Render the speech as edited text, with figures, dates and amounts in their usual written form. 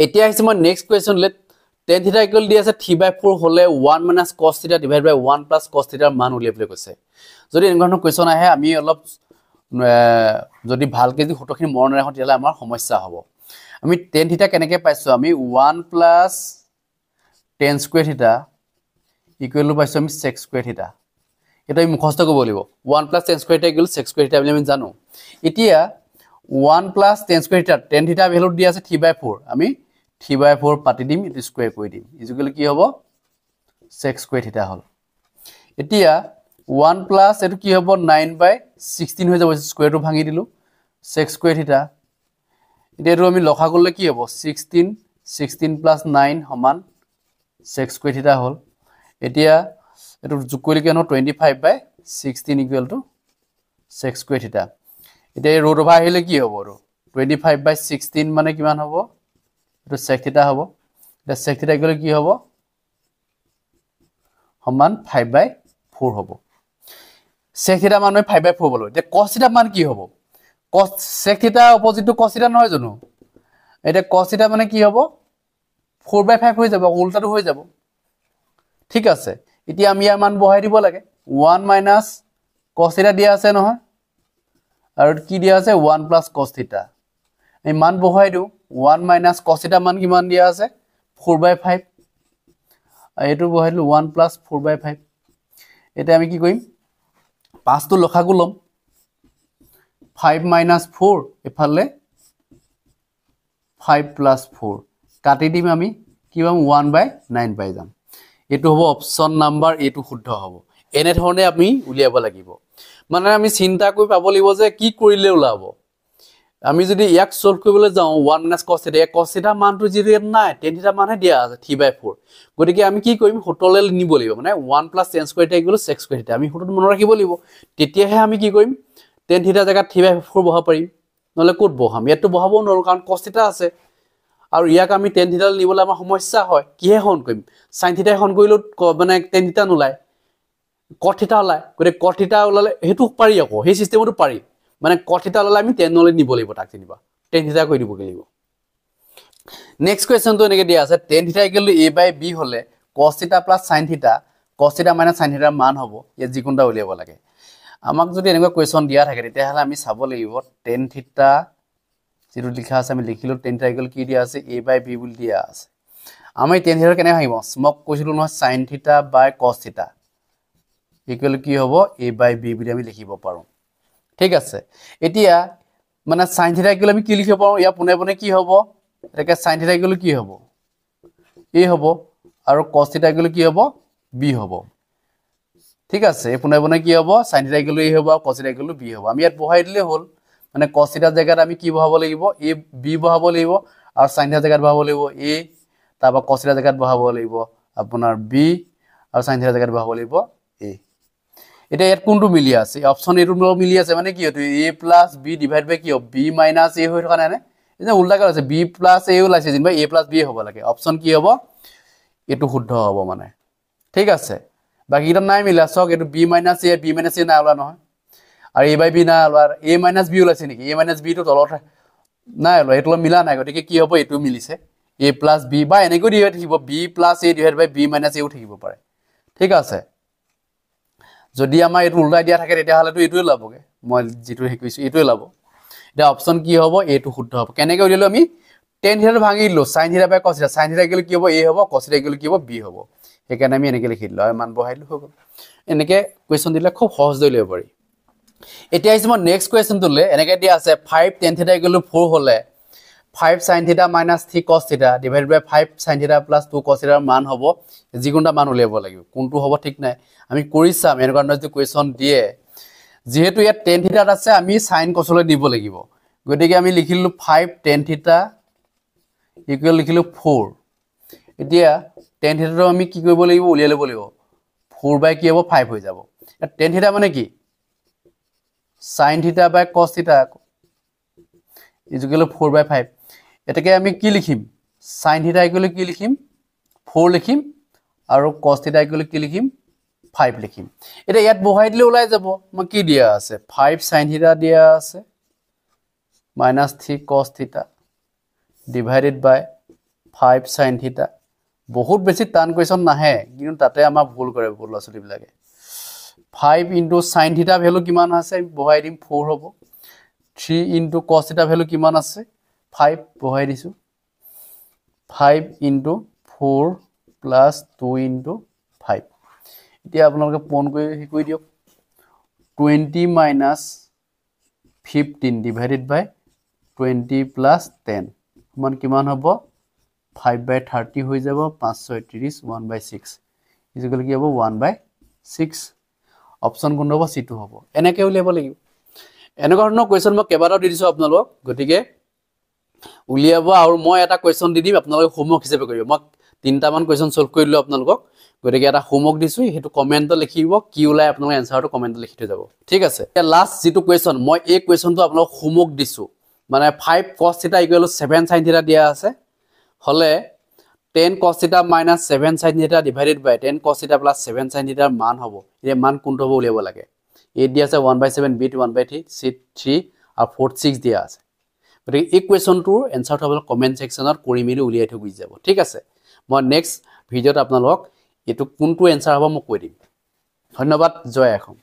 এতিয়া আহিছে মই নেক্সট কোৱেশ্চন লেট tan থিটা ইকুৱেল দি আছে 3/4 হলে 1 minus cos থিটা ডিভাইড বাই 1 plus cos থিটাৰ মান উলিয়াবলৈ কৈছে যদি এনেকুৱা ধৰণৰ কোৱেশ্চন আহে আমি অলপ যদি ভালকে যদি হতখিনি মন ৰাখো তেতিয়ালে আমাৰ সমস্যা হ'ব আমি tan থিটা কেনেকৈ পাইছো আমি 1 plus tan square থিটা ইকুৱেল পাইছো আমি sec square থিটা এটা আমি মুখস্থ কৰিব লাগিব 1 plus tan square থিটা ইকুৱেল sec square থিটা বুলি আমি জানো এতিয়া 1 plus tan square থিটা tan থিটা ভ্যালু দি আছে 3/4 আমি 3/4 পাতি দিম ইটো স্কয়াৰ কৰি দিম ইকুৱেল কি হ'ব sec square থিটা হল এতিয়া 1 plus এটো কি হ'ব 9/16 হৈ যাব স্কয়াৰটো ভাঙি দিলো sec square থিটা এতিয়া এটো আমি লখা কৰিলে কি হ'ব 16 plus 9 সমান sec square থিটা হল এতিয়া এটো যোগ কৰিলে কি হ'ব 25/16 ইকুৱেল টু sec square থিটা এতিয়া এই ৰুট ওভাৰ আহিলে কি হ'ব 25/16 মানে কিমান হ'ব এটো sec থিটা হ'ব এটা sec থিটা ইকুৱেল কি হ'ব সমান 5/4 হ'ব sec থিটা মান 5/4 বলো এতিয়া cos থিটা মান কি হ'ব cos sec থিটা অপজিট টু cos থিটা নহয় জানো এটা cos থিটা মানে কি হ'ব 4/5 হৈ যাব উল্টাটো হৈ যাব ঠিক আছে এতিয়া আমি ইয়াৰ মান বহাই দিব লাগে 1 minus cos থিটা দিয়া আছে নহয় আৰু কি দিয়া আছে 1 plus cos থিটা এই মান বহাই দিও 1 minus cos থিটা মান কিমান দিয়া আছে 4/5 এটো বহাই দিলো 1 plus 4/5 এটা আমি কি কৰিম 5 টো লখাগু লম 5 minus 4 এফালে 5 plus 4 কাটি দিম আমি কি পাম 1/9 পাই যাম এটো হ'ব অপচন নাম্বাৰ এটো শুদ্ধ হ'ব এনে ধৰণে আমি উলিয়াব লাগিব মানে আমি চিন্তা কৰি পাব লাগিব যে কি কৰিলে ওলাব আমি যদি ইয়াক সলভ কৰিবলৈ যাও 1 minus cos থিটা cos থিটা মানটো যদি নাই tan থিটা মানহে দিয়া আছে 3/4 গতিকে আমি কি কৰিম হতলে নিব লাগিব মানে 1 plus tan square থিটা ইকুৱেল sec square থিটা আমি হতত মন ৰাখিব লাগিব তেতিয়াহে আমি কি কৰিম tan থিটা জায়গাত 3/4 বহাব পাৰিম নহলে ক'ত বহাম ইয়াতো বহাব নোৱাৰো কাৰণ cos থিটা আছে আৰু ইয়াক আমি tan থিটা নিবলৈ আমাৰ সমস্যা হয় কিহে হন কৰিম sin থিটা হন কৰিলো মানে tan থিটা নোলায় cot থিটা ওলায় গতে cot থিটা ওলালে হেতু পাৰি আকৌ সেই সিস্টেমটো পাৰি মানে cot থিটা ওলালে আমি tan নলে নিব লাগিব তাক নিবা tan থিটা কৰি দিব লাগিব নেক্সট কোৱেশ্চন তো এনেকে দিয়া আছে tan থিটা ইকুৱেল a/b হলে cos থিটা plus sin থিটা cos থিটা minus sin থিটাৰ মান হ'ব ইয়াত যিকোনটা উলিয়াব লাগে আমাক যদি এনেকুৱা কোৱেশ্চন দিয়া থাকে তেতিয়াহলে আমি চাব লাগিব tan থিটা যেটো লিখা আছে আমি লিখিলো tan থিটা ইকুৱেল কি দিয়া আছে a/b বুলি দিয়া আছে আমি tan থিটা কেনে ভাঙিব স্মক কৈছিলো নহয় sin থিটা by cos থিটা ইকুৱেল কি হ'ব a/b বুলি আমি লিখিব পাৰো ঠিক আছে এতিয়া মানে sin থিটা ইকুৱেল আমি কি লিখিব পাৰো ইয়া পুনে পুনে কি হ'ব এটাকে sin থিটা ইকুৱেল কি হ'ব a হ'ব আৰু cos থিটা ইকুৱেল কি হ'ব b হ'ব ঠিক আছে পুনে পুনে কি হ'ব sin থিটা ইকুৱেল a হ'ব আৰু cos থিটা ইকুৱেল b হ'ব আমি ইয়াত বহাই দিলে হ'ল মানে cos থিটা জায়গাত আমি কি বহাব লাগিব a b বহাব লাগিব আৰু sin থিটা জায়গাত বহাব লাগিব a তাৰপৰ cos থিটা জায়গাত বহাব লাগিব আপোনাৰ b আৰু sin থিটা জায়গাত বহাব লাগিব a এটা ইয়াত কোনটো মিলি আছে অপচন এটো মিলি আছে মানে কি হতো a plus b ডিভাইড বাই কি হ'ব b minus a হৈ থকা নাই নে এটা উল্টা কৰা আছে b plus a ওলাইছে যেনিবা a plus b হ'ব লাগে অপচন কি হ'ব এটো শুদ্ধ হ'ব মানে ঠিক আছে বাকি এটা নাই মিলা সক এটো b minus a নাই ওলা নহয় আৰু a by b নাই ওলা a minus b ওলাইছে নেকি a minus b টো তলত নাই ওলা এটো মিলা নাই গতিকে কি হ'ব এটো মিলিছে a plus b বা এনেকৈ ডিভাইড থাকিব b plus a divide by b minus a ও থাকিব পাৰে ঠিক আছে যদি আমাৰ এটো উল্টা দিয়া থাকে তেতিয়া হলে তো এটোই লাবগে মই যেটো হেকইছো এটোই লাব এটা অপচন কি হ'ব এটো শুদ্ধ হ'ব কেনেকৈ উলিয়ালো আমি tan থিটা ভাঙি দিলো sin থিটা বাই cos থিটা sin থিটা কি হ'ব a হ'ব cos থিটা কি হ'ব b হ'ব হেকাৰণে আমি এনেকৈ লিখি দিলো আৰু মান বহাইলো হৈ গল এনেকৈ কোৱেশ্চন দিলে খুব সহজ হৈ লব পাৰি এতিয়া আহিছে মই নেক্সট কোৱেশ্চন তুলে এনেকৈ দিয়া আছে 5 tan থিটা 4 হলে 5 sin theta minus 3 cos theta divided by 5 sin theta plus 2 cos theta মান হ'ব যিকোনটা মান উলিয়াব লাগিব কোনটো হ'ব ঠিক নাই আমি কৰি চাম এনেকুৱা যদি কোৱেশ্চন দিয়ে যেহেতু ইয়াত tan theta আছে আমি sin cos লৈ দিব লাগিব গতিকে আমি লিখিলো 5 tan theta ইকুৱেল লিখিলো 4 এতিয়া tan theta টো আমি কি কৰিব লাগিব উলিয়াই লব লাগিব 4 বাই কি হ'ব 5 হৈ যাব tan theta মানে কি sin theta by cos theta is equal to 4 by 5 এটাকে আমি কি লিখিম sin theta ইকুৱেল কি লিখিম 4 লিখিম আৰু cos theta ইকুৱেল কি লিখিম 5 লিখিম এটা ইয়াত বহাই দিলে ওলাই যাব মই কি দিয়া আছে 5 sin theta দিয়া আছে minus 3 cos theta divided by 5 sin theta বহুত বেছি টান কোৱেশ্যন নাহে কিন্তু তাতে আমাৰ ভুল কৰে ল'ৰা ছোৱালীবিলাকে 5 into sin theta ভ্যালু কিমান আছে বহাই দিম 4 হ'ব 3 into cos theta ভ্যালু কিমান আছে 5 বহাই দিছো 5 into 4 plus 2 into 5 এতিয়া আপোনালোকে পন কৰি দিয়ক 20 minus 15 divided by 20 plus 10 সমান কিমান হ'ব 5 by 30 হৈ যাব 5 6 30 1 by 6 ইকুৱেল কি হ'ব 1 by 6 অপচন কোনটো হ'ব C2 হ'ব এনেকৈ উলিয়াব লাগিব এনেকুৱা ধৰণৰ কোৱেশ্যন মই কেইবাটাও দি দিছো আপোনালোক গতিকে উলিয়াব আৰু মই এটা কোৱেশ্যন দি দিম আপোনালোকে হোমৱৰ্ক হিচাপে কৰিব মই তিনটা মান কোৱেশ্যন সলভ কৰি দিলো আপোনালোকক গতিকে এটা হোমৱৰ্ক দিছো হেতু কমেন্টত লিখিব কি উলাই আপোনালোকে এনসাৰটো কমেন্টত লিখি থৈ যাব ঠিক আছে এতিয়া লাষ্ট যেটো কোৱেশ্যন মই এই কোৱেশ্যনটো আপোনালোক হোমৱৰ্ক দিছো মানে 5 cos θ = 7 sin θ দিয়া আছে হলে 10 cos θ minus 7 sin θ divided by 10 cos θ plus 7 sin θ মান হ'ব এই মান কোনটো হ'ব উলিয়াব লাগে a দিয়া আছে 1/7 b 1/3 c 3 আৰু 4 6 দিয়া আছে গতিকে এই কোৱেশ্যনটোৰ এনসাৰটো আপোনালোক কমেন্ট সেকশনত কৰি মেলি উলিয়াই থৈ গুচি যাব ঠিক আছে মই নেক্সট ভিডিঅত আপোনালোক এটো কোনটো এনসাৰ হ'ব মই কৈ দিম ধন্যবাদ জয় এখন